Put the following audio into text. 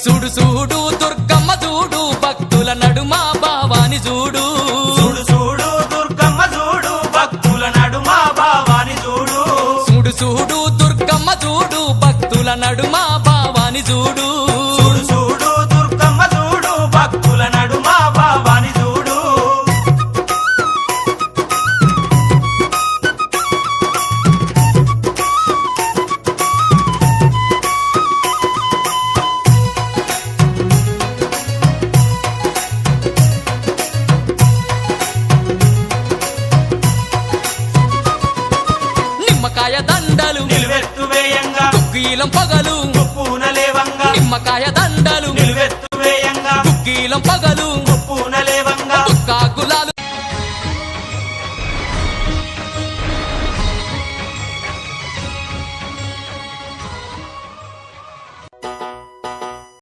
చూడు చూడు దుర్గమ్మ చూడు భక్తుల నడుమ భావాని చూడు చూడు చూడు దుర్గమ్మ చూడు భక్తుల నడుమ భావాని చూడు చూడు చూడు దుర్గమ్మ చూడు భక్తుల నడుమ భావాని చూడు చూడు చూడు దుర్గమ్మ చూడు భక్తుల నడుమ భావాని చూడు నిమ్మకాయ దండలు నిలువెత్తు వేయంగా దుఃఖీలం పగలు పూనలేవంగా నిమ్మకాయ